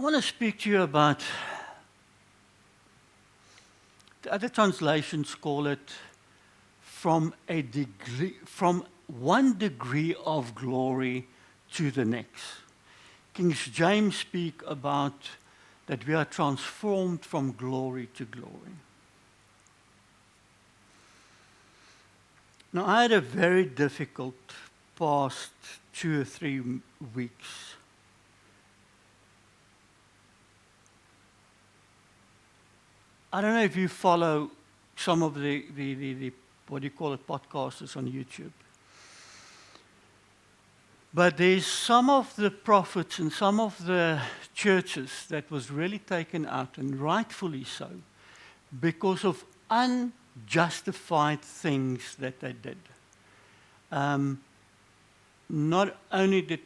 I want to speak to you about, the other translations call it from one degree of glory to the next. King James speak about that we are transformed from glory to glory. Now, I had a very difficult past 2 or 3 weeks. I don't know if you follow some of the what do you call it, podcasters on YouTube. But there's some of the prophets and some of the churches that was really taken out, and rightfully so, because of unjustified things that they did. Not only did,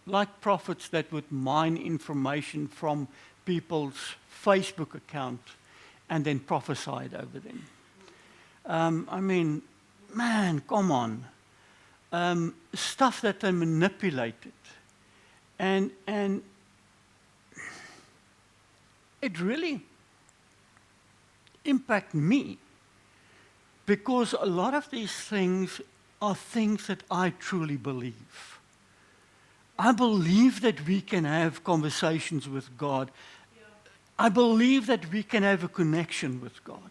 like prophets that would mine information from people's Facebook account and then prophesied over them. I mean, man, come on. Stuff that they manipulated. And it really impacted me, because a lot of these things are things that I truly believe. I believe that we can have conversations with God. I believe that we can have a connection with God.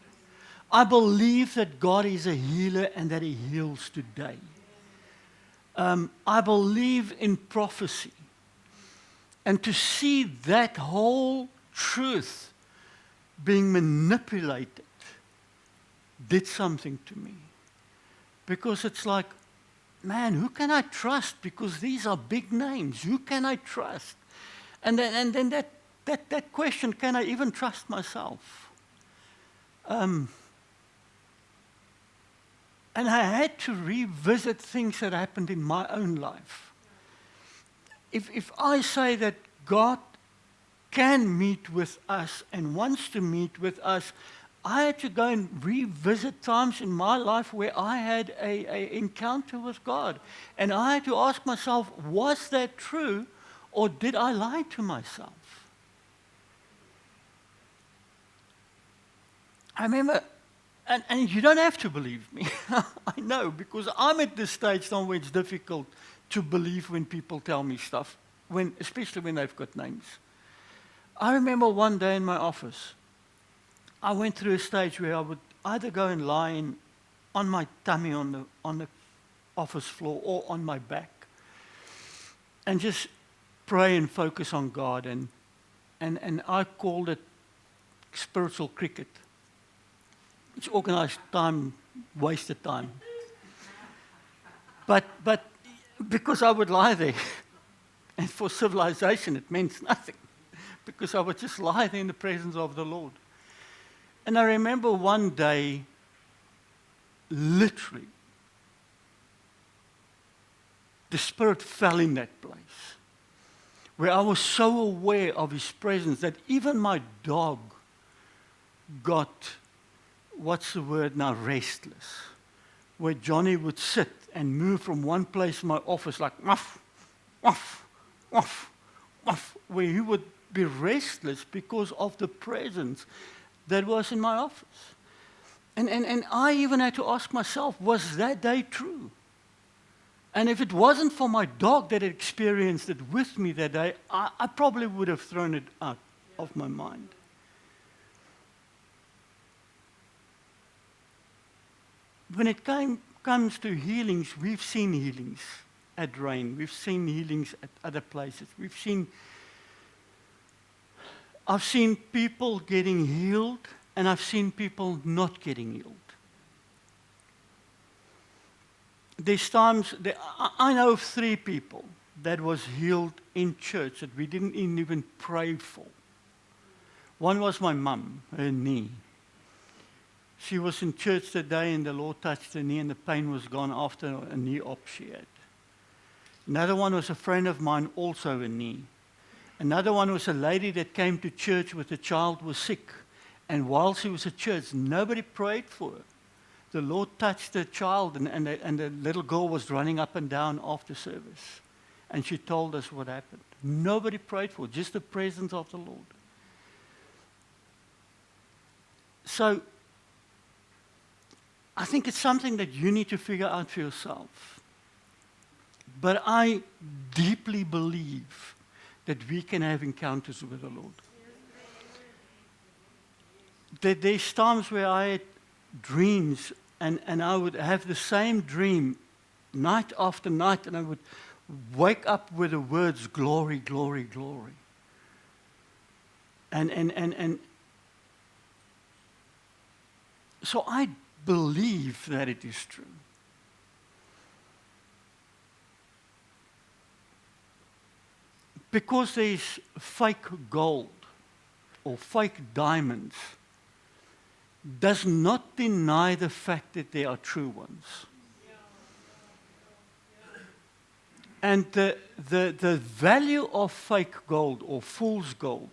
I believe that God is a healer and that He heals today. I believe in prophecy. And to see that whole truth being manipulated did something to me. Because it's like, man, who can I trust? Because these are big names. Who can I trust? And then that question, can I even trust myself? And I had to revisit things that happened in my own life. If I say that God can meet with us and wants to meet with us, I had to go and revisit times in my life where I had an encounter with God. And I had to ask myself, was that true, or did I lie to myself? I remember, and you don't have to believe me, I know, because I'm at this stage now where it's difficult to believe when people tell me stuff, especially when they've got names. I remember one day in my office, I went through a stage where I would either go and lie on my tummy on the office floor or on my back and just pray and focus on God. And I called it spiritual cricket. It's organized time, wasted time. But because I would lie there, and for civilization it meant nothing, because I would just lie there in the presence of the Lord. And I remember one day, literally, the Spirit fell in that place, where I was so aware of His presence that even my dog got, what's the word now, restless, where Johnny would sit and move from one place in my office like, muff, muff, muff, muff, where he would be restless because of the presence that was in my office. And I even had to ask myself, was that day true? And if it wasn't for my dog that had experienced it with me that day, I probably would have thrown it out of my mind. When it comes to healings, we've seen healings at Rain. We've seen healings at other places. I've seen people getting healed, and I've seen people not getting healed. There's times, I know of 3 people that was healed in church that we didn't even pray for. One was my mum, her knee. She was in church that day and the Lord touched her knee and the pain was gone after a knee op she had. Another one was a friend of mine, also a knee. Another one was a lady that came to church with a child who was sick. And while she was at church, nobody prayed for her. The Lord touched the child and the little girl was running up and down after service. and she told us what happened. Nobody prayed for it, just the presence of the Lord. So, I think it's something that you need to figure out for yourself. But I deeply believe that we can have encounters with the Lord. That there's times where I had dreams, and I would have the same dream night after night, and I would wake up with the words, glory, glory, glory. And so I believe that it is true. Because there's fake gold or fake diamonds does not deny the fact that there are true ones. And the value of fake gold or fool's gold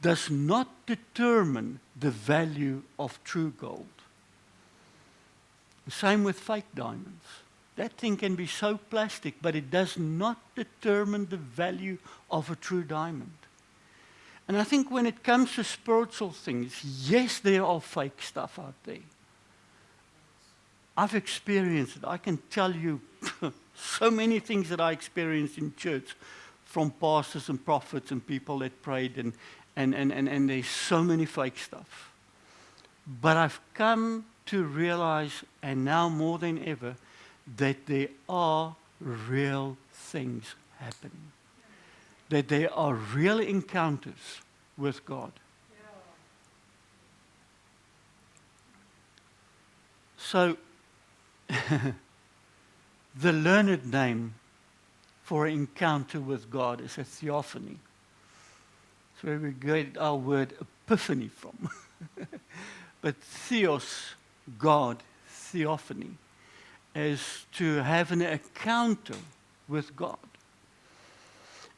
does not determine the value of true gold. Same with fake diamonds. That thing can be so plastic, but it does not determine the value of a true diamond. And I think when it comes to spiritual things, yes, there are fake stuff out there. I've experienced it. I can tell you so many things that I experienced in church from pastors and prophets and people that prayed, and there's so many fake stuff. But I've come to realize, and now more than ever, that there are real things happening. That there are real encounters with God. So, the learned name for an encounter with God is a theophany. It's where we get our word epiphany from. But theos, God, theophany, is to have an encounter with God.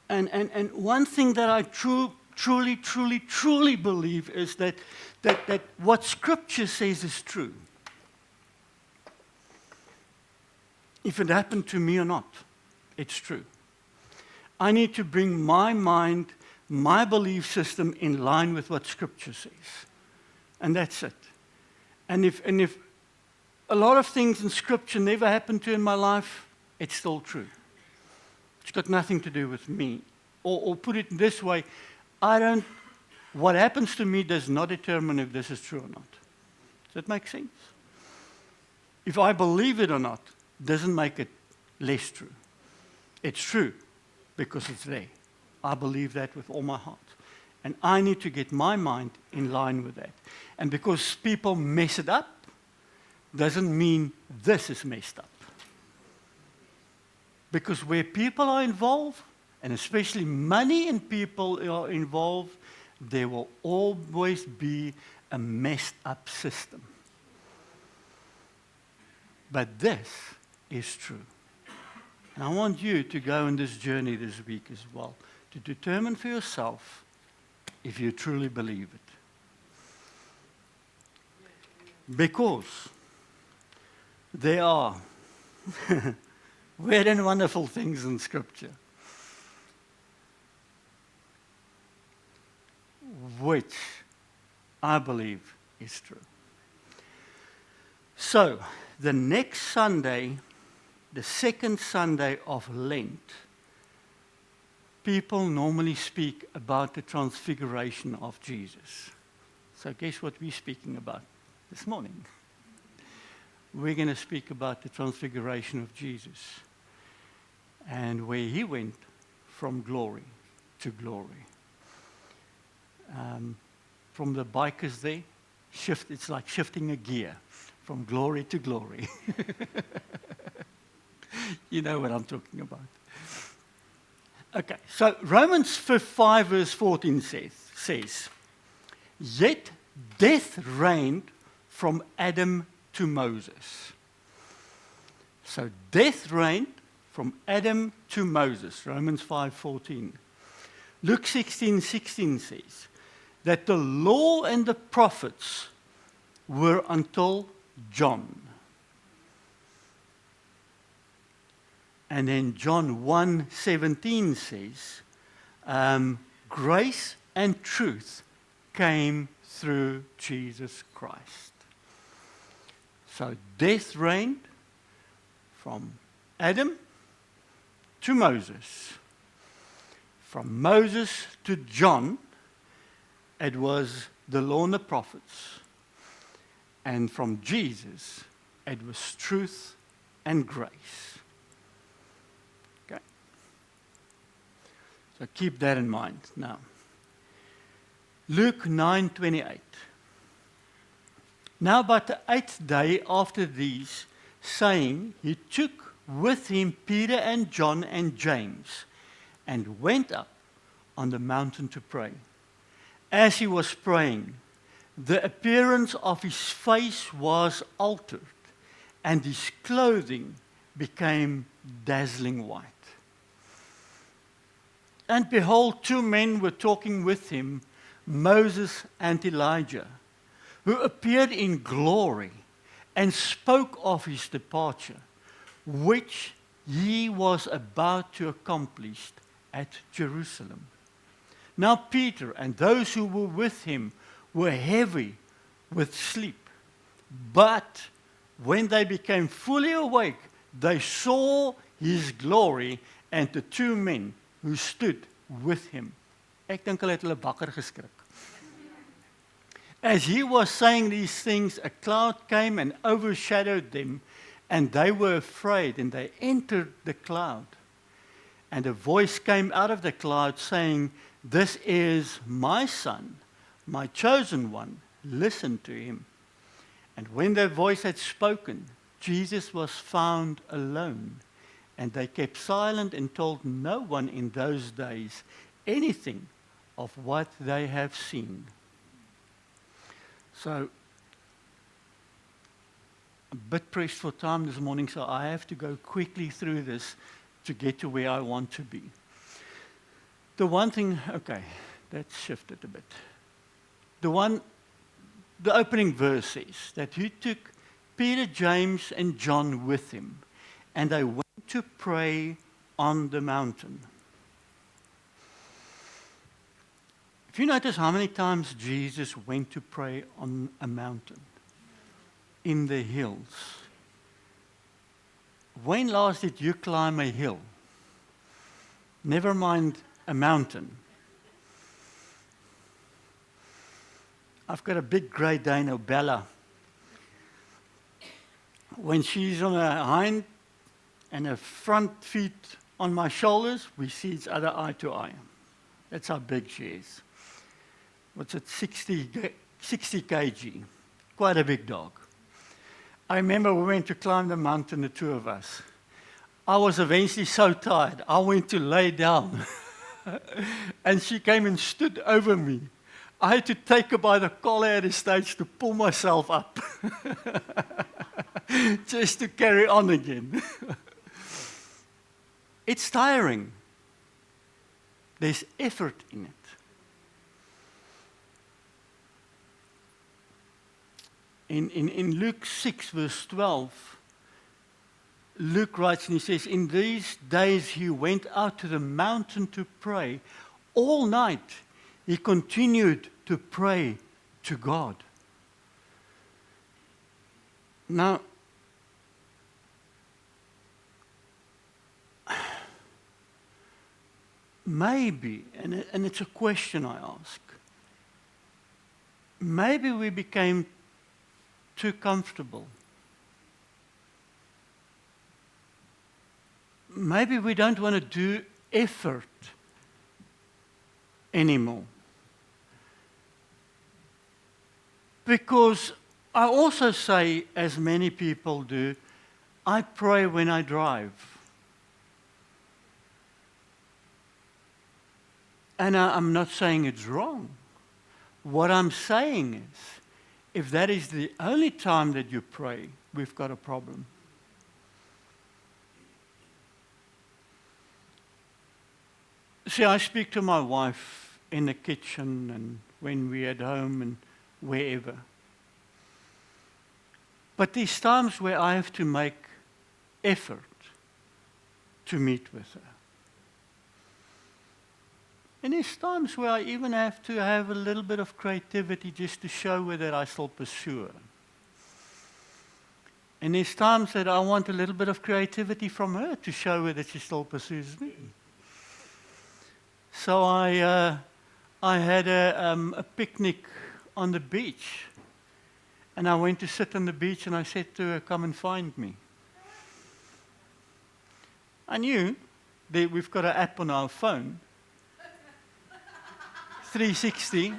And one thing that I truly believe is that what Scripture says is true. If it happened to me or not, it's true. I need to bring my mind, my belief system in line with what Scripture says. And that's it. And if a lot of things in Scripture never happened to in my life, it's still true. It's got nothing to do with me. Or put it this way, what happens to me does not determine if this is true or not. Does that make sense? If I believe it or not, doesn't make it less true. It's true because it's there. I believe that with all my heart. And I need to get my mind in line with that. And because people mess it up, doesn't mean this is messed up. Because where people are involved, and especially money and people are involved, there will always be a messed up system. But this is true. And I want you to go on this journey this week as well, to determine for yourself if you truly believe it. Because there are weird and wonderful things in Scripture which I believe is true. So, the next Sunday, the second Sunday of Lent, people normally speak about the transfiguration of Jesus. So guess what we're speaking about this morning? We're going to speak about the transfiguration of Jesus and where he went from glory to glory. From the bikers there, it's like shifting a gear from glory to glory. You know what I'm talking about. Okay, so Romans 5 verse 14 says, "Yet death reigned from Adam to Moses." So death reigned from Adam to Moses, Romans 5:14. Luke 16:16 says that the law and the prophets were until John. And then John 1:17 says, grace and truth came through Jesus Christ. So death reigned from Adam to Moses. From Moses to John, it was the law and the prophets. And from Jesus, it was truth and grace. Okay. So keep that in mind. Now, Luke 9:28. Now, but the 8th day after these, saying, he took with him Peter and John and James, and went up on the mountain to pray. As he was praying, the appearance of his face was altered, and his clothing became dazzling white. And behold, 2 men were talking with him, Moses and Elijah, who appeared in glory and spoke of his departure, which he was about to accomplish at Jerusalem. Now Peter and those who were with him were heavy with sleep. But when they became fully awake, they saw his glory and the 2 men who stood with him. Ek dink hulle het hulle wakker geskrik. As he was saying these things, a cloud came and overshadowed them, and they were afraid, and they entered the cloud. And a voice came out of the cloud saying, this is my son, my chosen one. Listen to him. And when the voice had spoken, Jesus was found alone. And they kept silent and told no one in those days anything of what they have seen. So, a bit pressed for time this morning, so I have to go quickly through this to get to where I want to be. The one thing, okay, that shifted a bit. The opening verse says that he took Peter, James, and John with him, and they went to pray on the mountain. If you notice how many times Jesus went to pray on a mountain, in the hills. When last did you climb a hill? Never mind a mountain. I've got a big Great Dane, Bella. When she's on her hind and her front feet on my shoulders, we see each other eye to eye. That's how big she is. What's it, 60 kg. Quite a big dog. I remember we went to climb the mountain, the 2 of us. I was eventually so tired, I went to lay down. And she came and stood over me. I had to take her by the collar at a stage to pull myself up. Just to carry on again. It's tiring. There's effort in it. In Luke 6, verse 12, Luke writes and he says, in these days he went out to the mountain to pray. All night he continued to pray to God. Now, maybe, and it's a question I ask, maybe we became too comfortable. Maybe we don't want to do effort anymore. Because I also say, as many people do, I pray when I drive. And I'm not saying it's wrong. What I'm saying is, if that is the only time that you pray, we've got a problem. See, I speak to my wife in the kitchen and when we're at home and wherever. But there's times where I have to make effort to meet with her. And there's times where I even have to have a little bit of creativity just to show her that I still pursue her. And there's times that I want a little bit of creativity from her to show her that she still pursues me. So I had a picnic on the beach. And I went to sit on the beach and I said to her, come and find me. I knew that we've got an app on our phone. 360,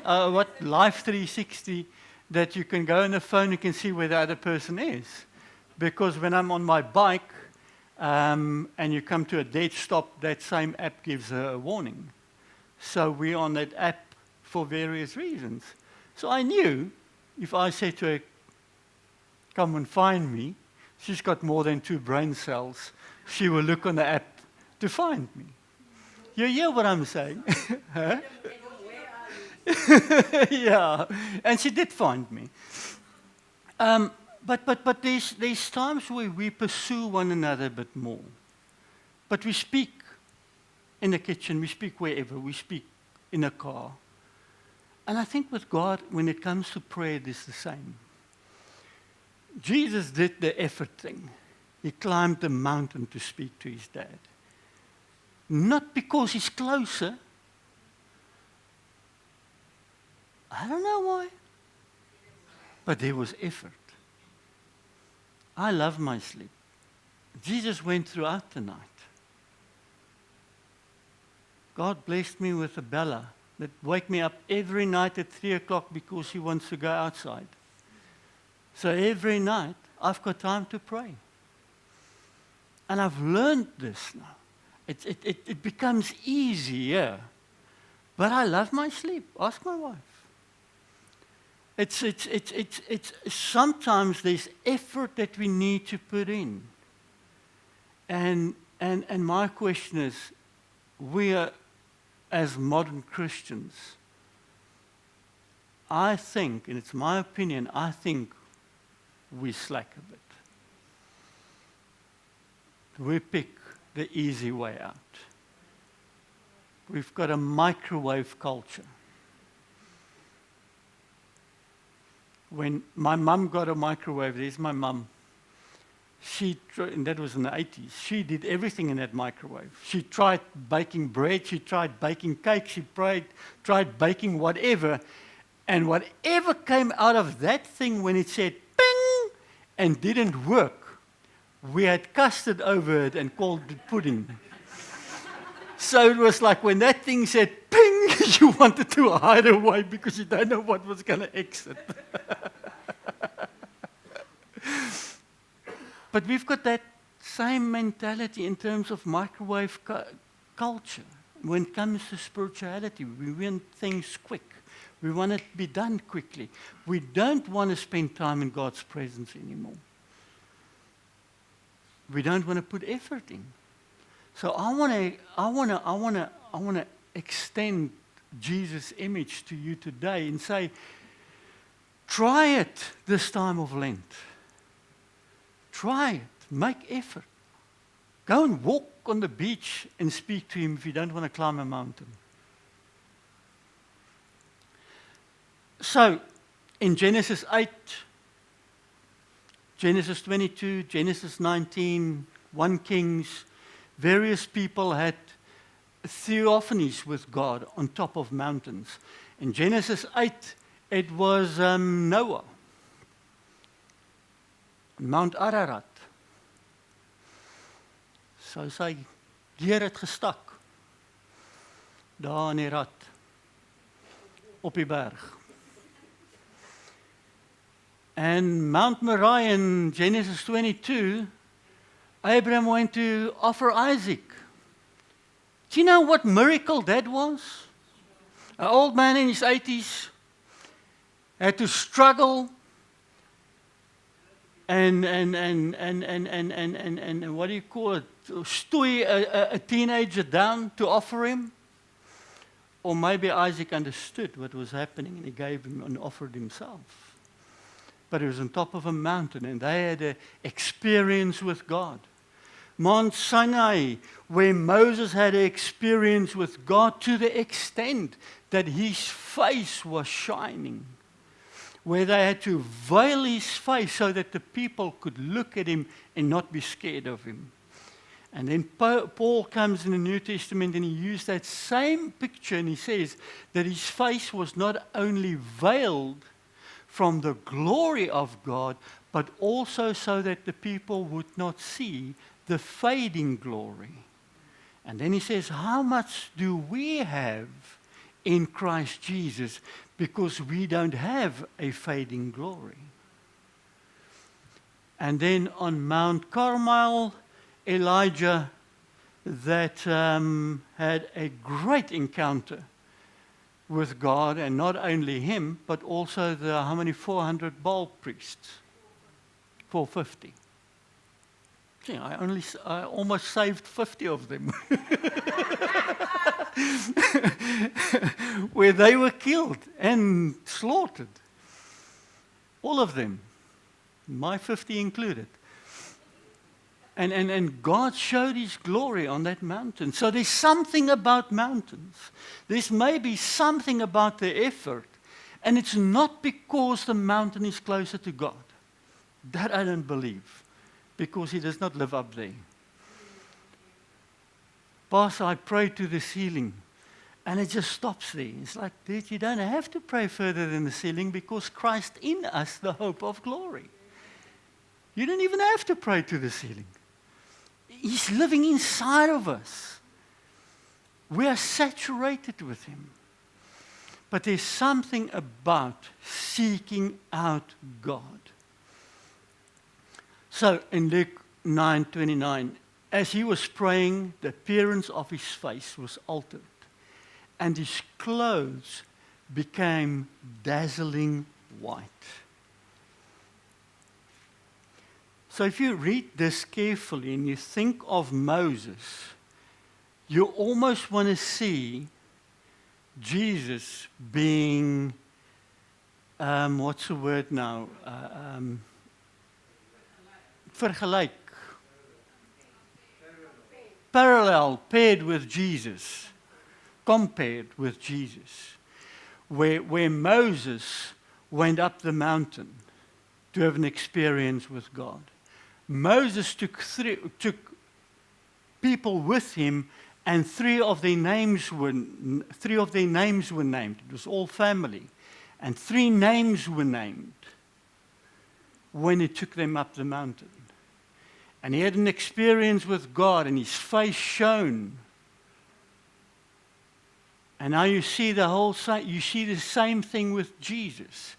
Life 360, that you can go on the phone, you can see where the other person is. Because when I'm on my bike and you come to a dead stop, that same app gives her a warning. So we're on that app for various reasons. So I knew if I said to her, come and find me, she's got more than 2 brain cells. She will look on the app to find me. You hear what I'm saying? Huh? Yeah, and she did find me. But there's times where we pursue one another a bit more. But we speak in the kitchen, we speak wherever, we speak in a car. And I think with God, when it comes to prayer, it is the same. Jesus did the effort thing. He climbed the mountain to speak to his dad. Not because he's closer. I don't know why. But there was effort. I love my sleep. Jesus went throughout the night. God blessed me with a Bella that wake me up every night at 3 o'clock because she wants to go outside. So every night, I've got time to pray. And I've learned this now. It becomes easier. But I love my sleep. Ask my wife. It's sometimes there's effort that we need to put in. And my question is, we are, as modern Christians, I think, and it's my opinion, I think we slack a bit. We pick the easy way out. We've got a microwave culture. When my mum got a microwave, there's my mum. And that was in the 80s. She did everything in that microwave. She tried baking bread, she tried baking cake, she tried baking whatever. And whatever came out of that thing when it said ping and didn't work, we had custard over it and called it pudding. So it was like when that thing said ping, you wanted to hide away because you don't know what was going to exit. But we've got that same mentality in terms of microwave culture. When it comes to spirituality, we want things quick. We want it to be done quickly. We don't want to spend time in God's presence anymore. We don't want to put effort in. So I want to extend Jesus' image to you today and say, try it this time of Lent. Try it. Make effort. Go and walk on the beach and speak to him if you don't want to climb a mountain. So, in Genesis 8, Genesis 22, Genesis 19, 1 Kings, various people had theophanies with God on top of mountains. In Genesis 8, it was Noah, Mount Ararat. So sy Heer het gestak, daar in die rat, op die berg. And Mount Moriah in Genesis 22, Abraham went to offer Isaac. Do you know what miracle that was? An old man in his 80s had to struggle and what do you call it? Stoy a teenager down to offer him. Or maybe Isaac understood what was happening and he gave him and offered himself. But it was on top of a mountain and they had an experience with God. Mount Sinai, where Moses had an experience with God to the extent that his face was shining, where they had to veil his face so that the people could look at him and not be scared of him. And then Paul comes in the New Testament and he used that same picture and he says that his face was not only veiled from the glory of God, but also so that the people would not see the fading glory. And then he says, how much do we have in Christ Jesus because we don't have a fading glory? And then on Mount Carmel, Elijah that had a great encounter with God, and not only him, but also the, how many, 400 Baal priests? 450. See, I almost saved 50 of them. Where they were killed and slaughtered. All of them. My 50 included. And God showed his glory on that mountain. So there's something about mountains. There's maybe something about the effort. And it's not because the mountain is closer to God. That I don't believe. Because he does not live up there. Pastor, I pray to the ceiling. And it just stops there. It's like, dude, you don't have to pray further than the ceiling because Christ in us, the hope of glory. You don't even have to pray to the ceiling. He's living inside of us. We are saturated with him. But there's something about seeking out God. So in Luke 9:29, as he was praying, the appearance of his face was altered, and his clothes became dazzling white. So if you read this carefully and you think of Moses, you almost want to see Jesus being, what's the word now? Vergelijk. Parallel, paired with Jesus. Compared with Jesus. Where Moses went up the mountain to have an experience with God. Moses took people with him, and three of their names were named. It was all family, and 3 names were named when he took them up the mountain. And he had an experience with God, and his face shone. And now you see you see the same thing with Jesus.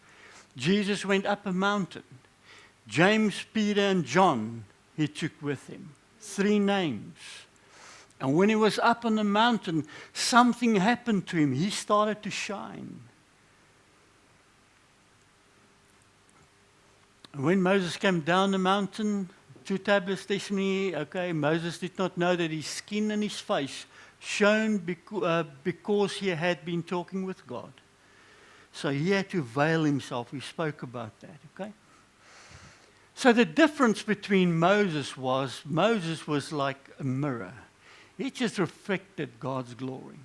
Jesus went up a mountain. James, Peter, and John he took with him. 3 names. And when he was up on the mountain, something happened to him. He started to shine. And when Moses came down the mountain, 2 tablets testimony, okay, Moses did not know that his skin and his face shone because he had been talking with God. So he had to veil himself. We spoke about that, okay? So the difference between Moses was like a mirror. He just reflected God's glory.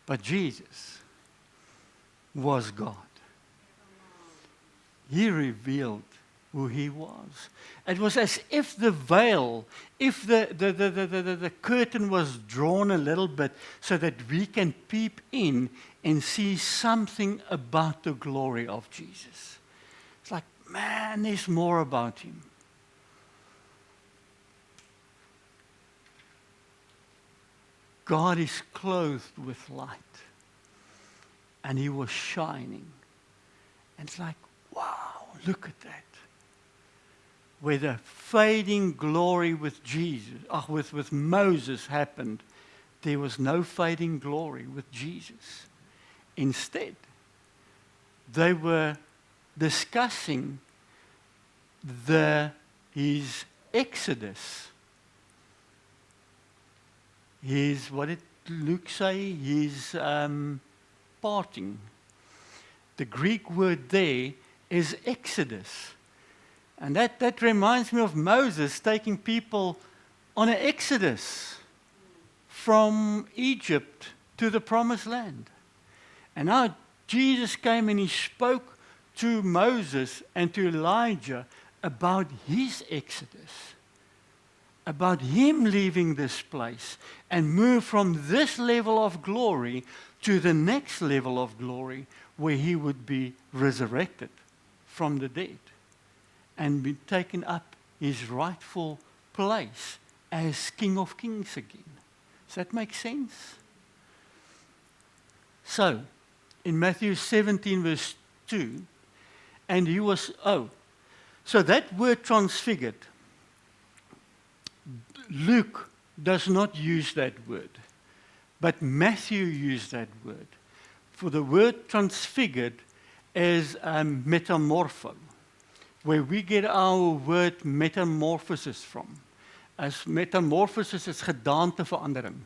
But Jesus was God. He revealed who he was. It was as if the veil, if the curtain was drawn a little bit so that we can peep in and see something about the glory of Jesus. It's like, man, there's more about him. God is clothed with light. And he was shining. And it's like, wow, look at that. Where the fading glory with Jesus, with Moses happened, there was no fading glory with Jesus. Instead, they were discussing his exodus. What did Luke say? His parting. The Greek word there is exodus. And that reminds me of Moses taking people on an exodus from Egypt to the promised land. And now Jesus came and he spoke to Moses and to Elijah about his exodus, about him leaving this place and move from this level of glory to the next level of glory where he would be resurrected from the dead and be taken up his rightful place as King of Kings again. Does that make sense? So, in Matthew 17 verse 2, and he was, so that word transfigured, Luke does not use that word, but Matthew used that word. For the word transfigured is metamorpho, where we get our word metamorphosis from. As metamorphosis is gedaanteverandering,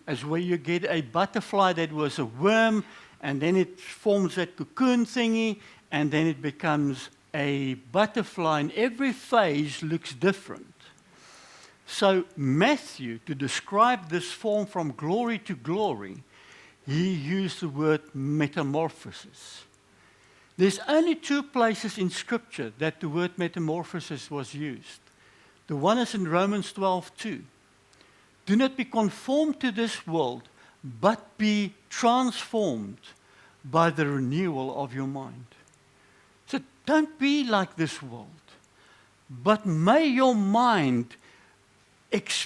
is where you get a butterfly that was a worm, and then it forms that cocoon thingy, and then it becomes a butterfly, and every phase looks different. So Matthew, to describe this form from glory to glory, he used the word metamorphosis. There's only 2 places in Scripture that the word metamorphosis was used. The one is in Romans 12:2. Do not be conformed to this world, but be transformed by the renewal of your mind. So don't be like this world, but may your mind,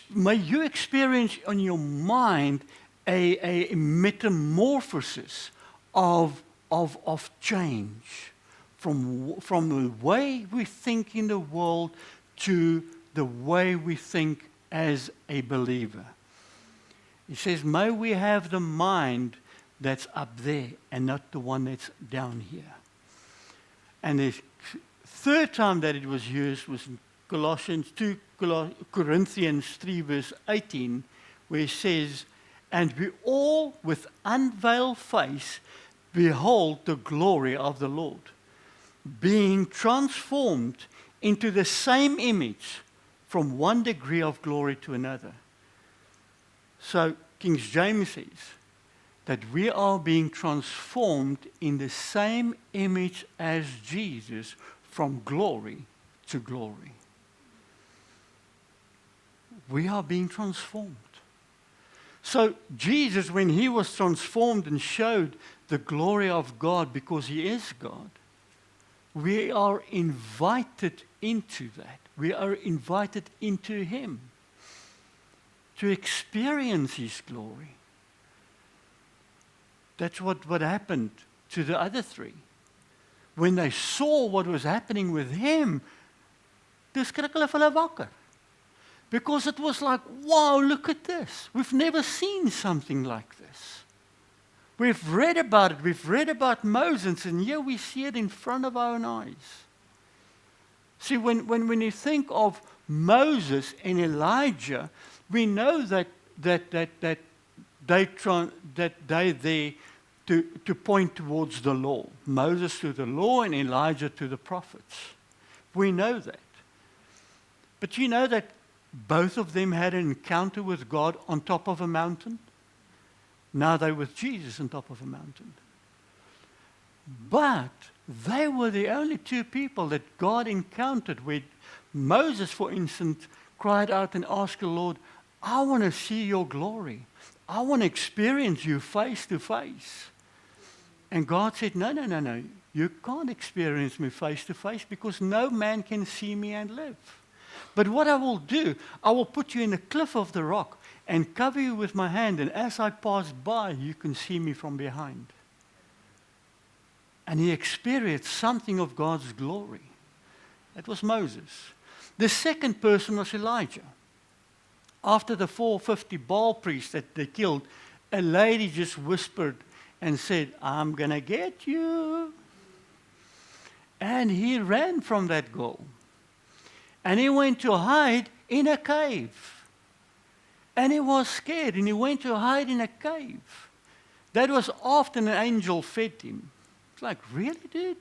may you experience on your mind a metamorphosis of change from the way we think in the world to the way we think as a believer. He says, may we have the mind that's up there and not the one that's down here. And the third time that it was used was in Colossians 2, Corinthians 3 verse 18, where it says, and we all with unveiled face behold the glory of the Lord, being transformed into the same image from one degree of glory to another. So King James says that we are being transformed in the same image as Jesus from glory to glory. We are being transformed. So Jesus, when he was transformed and showed the glory of God because he is God, we are invited into that. We are invited into him to experience his glory. That's what happened to the other 3. When they saw what was happening with him, toe skrik hulle vir hulle wakker. Because it was like, wow, look at this. We've never seen something like this. We've read about it. We've read about Moses, and here we see it in front of our own eyes. See, when you think of Moses and Elijah, we know that they're there to point towards the law. Moses to the law and Elijah to the prophets. We know that. But you know that both of them had an encounter with God on top of a mountain? Now they're with Jesus on top of a mountain. But they were the only 2 people that God encountered where Moses, for instance, cried out and asked the Lord, I want to see your glory. I want to experience you face to face. And God said, no. You can't experience me face to face because no man can see me and live. But what I will do, I will put you in the cliff of the rock and cover you with my hand, and as I pass by, you can see me from behind. And he experienced something of God's glory. That was Moses. The second person was Elijah. After the 450 Baal priests that they killed, a lady just whispered and said, I'm going to get you. And he ran from that goal. And he went to hide in a cave. And he was scared, and he went to hide in a cave. That was often an angel fed him. It's like, really, dude?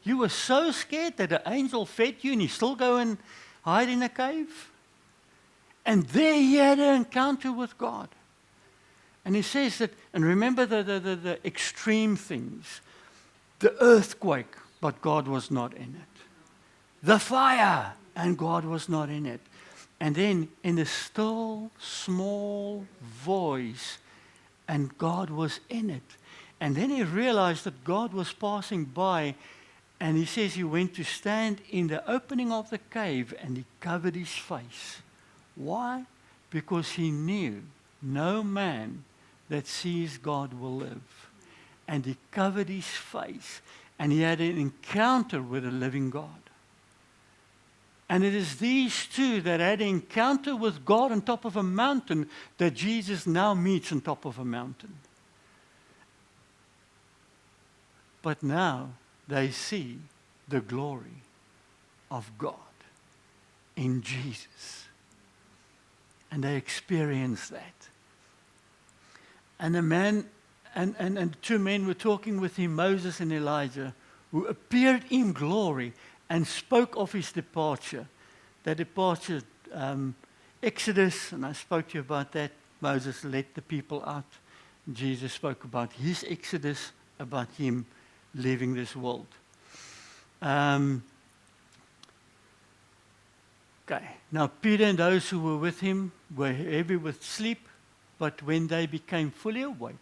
You were so scared that an angel fed you and you still go and hide in a cave? And there he had an encounter with God. And he says that, and remember the extreme things. The earthquake, but God was not in it. The fire, and God was not in it. And then in a still, small voice, and God was in it. And then he realized that God was passing by, and he says he went to stand in the opening of the cave, and he covered his face. Why? Because he knew no man that sees God will live. And he covered his face, and he had an encounter with a living God. And it is these two that had an encounter with God on top of a mountain that Jesus now meets on top of a mountain. But now they see the glory of God in Jesus. And they experience that. And a man and two men were talking with him, Moses and Elijah, who appeared in glory and spoke of his departure. That departure, Exodus, and I spoke to you about that. Moses led the people out. Jesus spoke about his exodus, about him leaving this world. Okay, now Peter and those who were with him were heavy with sleep, but when they became fully awake,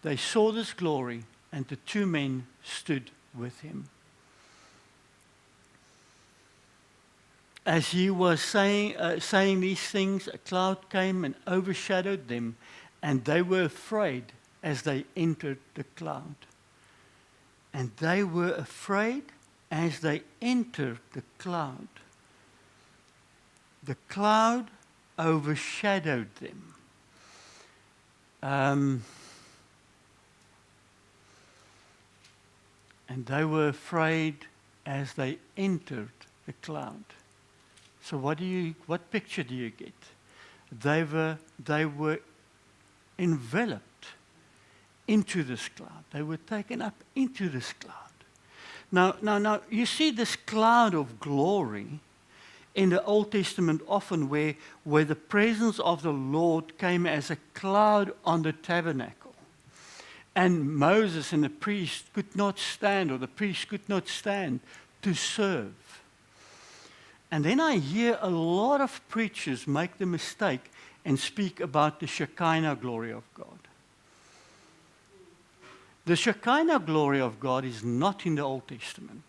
they saw this glory, and the two men stood with him. As he was saying these things, a cloud came and overshadowed them, and they were afraid as they entered the cloud. And they were afraid as they entered the cloud. The cloud overshadowed them. And they were afraid as they entered the cloud. So what picture do you get? They were enveloped into this cloud. They were taken up into this cloud. Now, you see this cloud of glory in the Old Testament often where the presence of the Lord came as a cloud on the tabernacle. And Moses and the priest could not stand, or the priest could not stand to serve. And then I hear a lot of preachers make the mistake and speak about the Shekinah glory of God. The Shekinah glory of God is not in the Old Testament.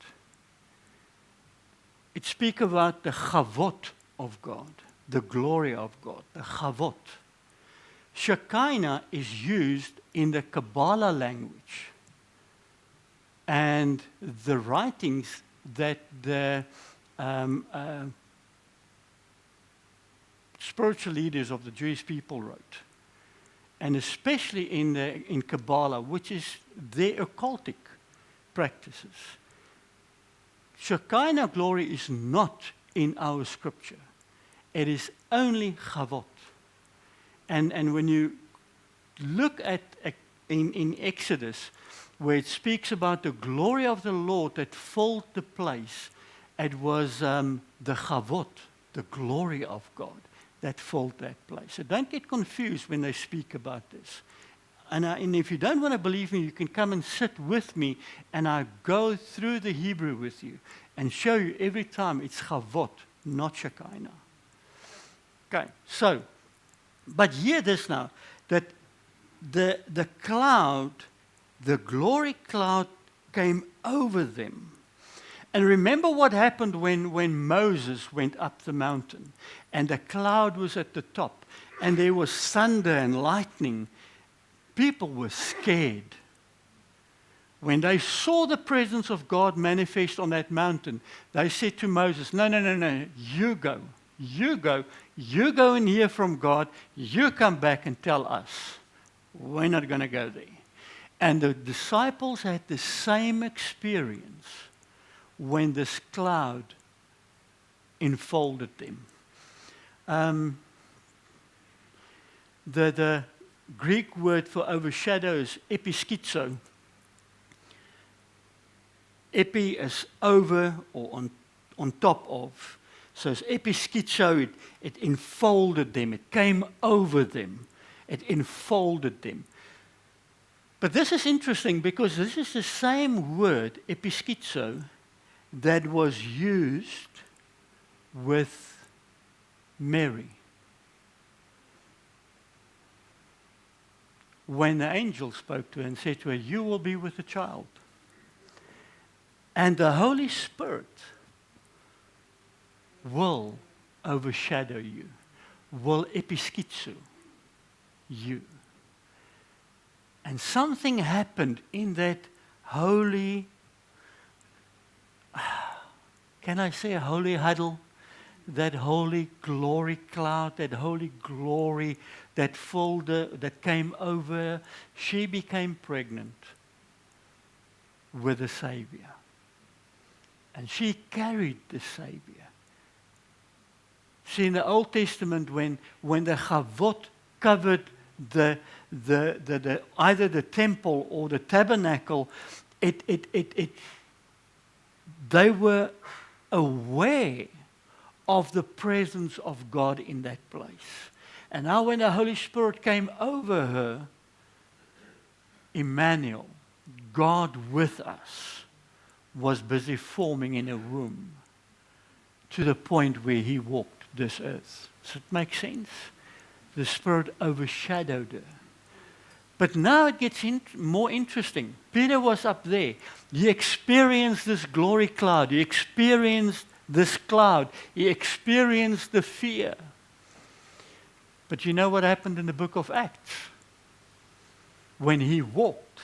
It speaks about the Chavot of God, the glory of God, the Chavot. Shekinah is used in the Kabbalah language. And the writings that the spiritual leaders of the Jewish people wrote, and especially in Kabbalah, which is their occultic practices. Shekinah glory is not in our scripture. It is only Chavot. And when you look at in Exodus, where it speaks about the glory of the Lord that filled the place, it was the Chavot, the glory of God, that filled that place. So don't get confused when they speak about this. And if you don't want to believe me, you can come and sit with me, and I go through the Hebrew with you and show you every time it's Chavot, not Shekinah. Okay, so, but hear this now, that the cloud, the glory cloud came over them. And remember what happened when Moses went up the mountain, and the cloud was at the top, and there was thunder and lightning. People were scared. When they saw the presence of God manifest on that mountain, they said to Moses, no, you go. You go and hear from God. You come back and tell us. We're not going to go there. And the disciples had the same experience when this cloud enfolded them. The Greek word for overshadow is episkizo. Epi is over or on top of. So it's episkizo, it enfolded them, it came over them, it enfolded them. But this is interesting because this is the same word, episkizo, that was used with Mary. When the angel spoke to her and said to her, "You will be with a child." And the Holy Spirit will overshadow you, will episkizo you. And something happened in that holy, can I say a holy huddle? That holy glory cloud, that holy glory, that folder that came over her. She became pregnant with the Savior. And she carried the Savior. See, in the Old Testament, when the Chavot covered the either the temple or the tabernacle, they were aware of the presence of God in that place. And now when the Holy Spirit came over her, Emmanuel, God with us, was busy forming in a womb to the point where he walked this earth. Does it make sense? The Spirit overshadowed her. But now it gets more interesting. Peter was up there. He experienced this glory cloud. He experienced this cloud. He experienced the fear. But you know what happened in the book of Acts? When he walked,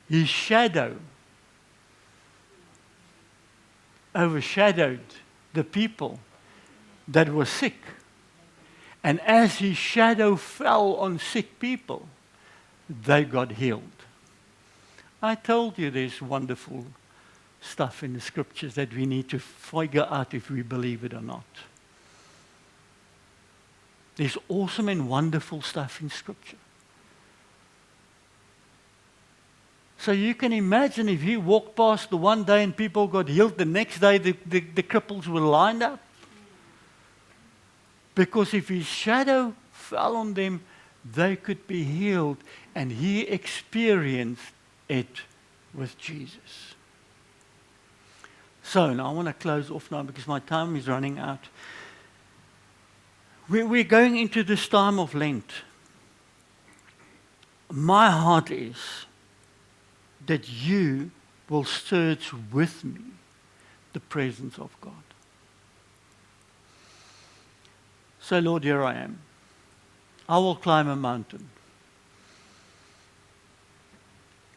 his shadow overshadowed the people that were sick. And as his shadow fell on sick people, they got healed. I told you there's wonderful stuff in the scriptures that we need to figure out if we believe it or not. There's awesome and wonderful stuff in scripture. So you can imagine if he walked past the one day and people got healed, the next day the cripples were lined up. Because if his shadow fell on them, they could be healed. And he experienced it with Jesus. So now I want to close off now because my time is running out. We're going into this time of Lent. My heart is that you will search with me the presence of God. So, Lord, here I am. I will climb a mountain.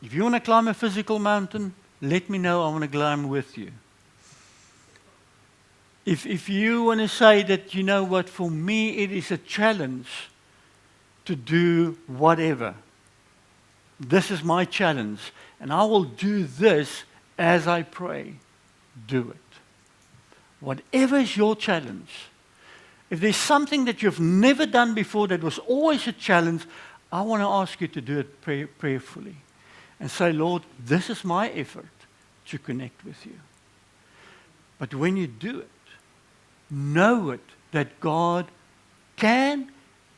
If you want to climb a physical mountain, let me know. I want to climb with you. If you want to say that, you know what, for me it is a challenge to do whatever. This is my challenge. And I will do this as I pray. Do it. Whatever is your challenge. If there's something that you've never done before that was always a challenge, I want to ask you to do it prayerfully. And say, Lord, this is my effort to connect with you. But when you do it, know it that God can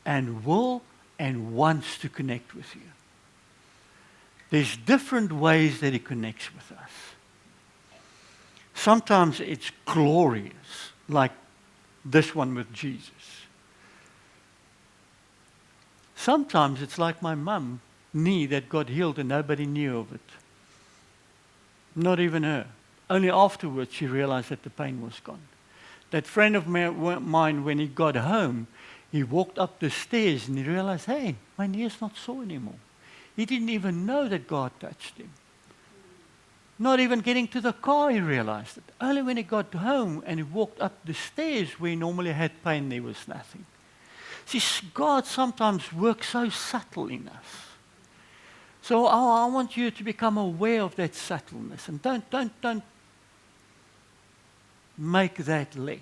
and will and wants to connect with you. There's different ways that he connects with us. Sometimes it's glorious, like this one with Jesus. Sometimes it's like my mum knee that got healed and nobody knew of it. Not even her. Only afterwards she realized that the pain was gone. That friend of mine, when he got home, he walked up the stairs and he realized, hey, my knee is not sore anymore. He didn't even know that God touched him. Not even getting to the car, he realized it. Only when he got home and he walked up the stairs where he normally had pain, there was nothing. See, God sometimes works so subtle in us. So I want you to become aware of that subtleness. And don't make that less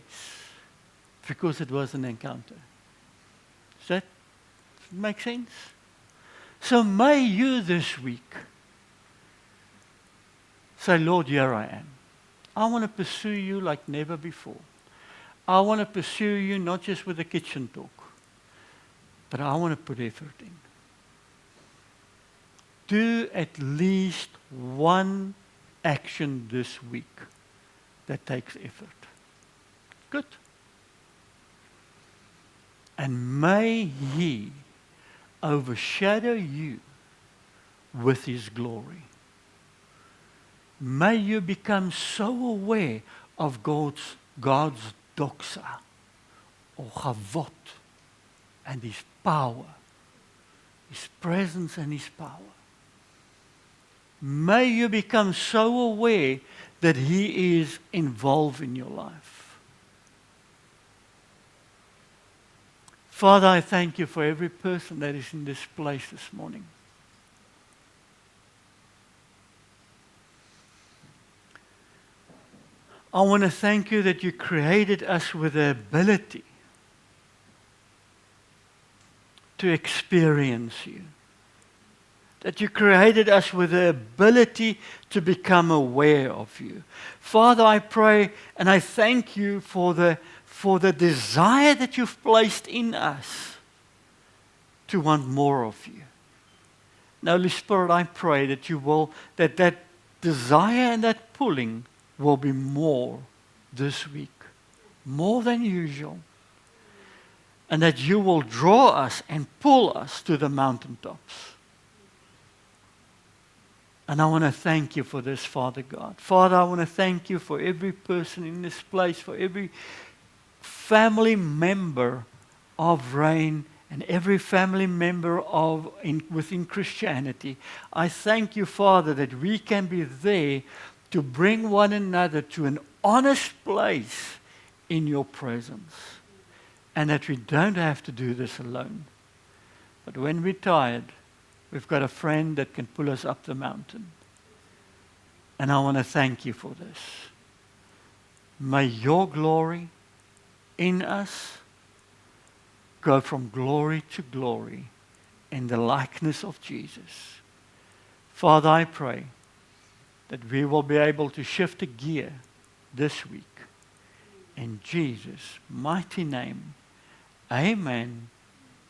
because it was an encounter. Does that make sense? So may you this week Say, Lord, here I am. I want to pursue you like never before. I want to pursue you not just with a kitchen talk, but I want to put effort in. Do at least one action this week that takes effort. Good. And may He overshadow you with His glory. May you become so aware of God's doxa, or chavot, and His power, His presence and His power. May you become so aware that He is involved in your life. Father, I thank you for every person that is in this place this morning. I want to thank you that you created us with the ability to experience you. That you created us with the ability to become aware of you. Father, I pray and I thank you for the desire that you've placed in us to want more of you. Now, Holy Spirit, I pray that you will, that desire and that pulling will be more this week, more than usual. And that you will draw us and pull us to the mountaintops. And I want to thank you for this, Father God. Father, I want to thank you for every person in this place, for every family member of Rain and every family member within Christianity. I thank you, Father, that we can be there to bring one another to an honest place in your presence. And that we don't have to do this alone. But when we're tired, we've got a friend that can pull us up the mountain. And I want to thank you for this. May your glory in us go from glory to glory in the likeness of Jesus. Father, I pray that we will be able to shift a gear this week. In Jesus' mighty name, amen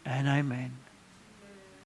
and amen.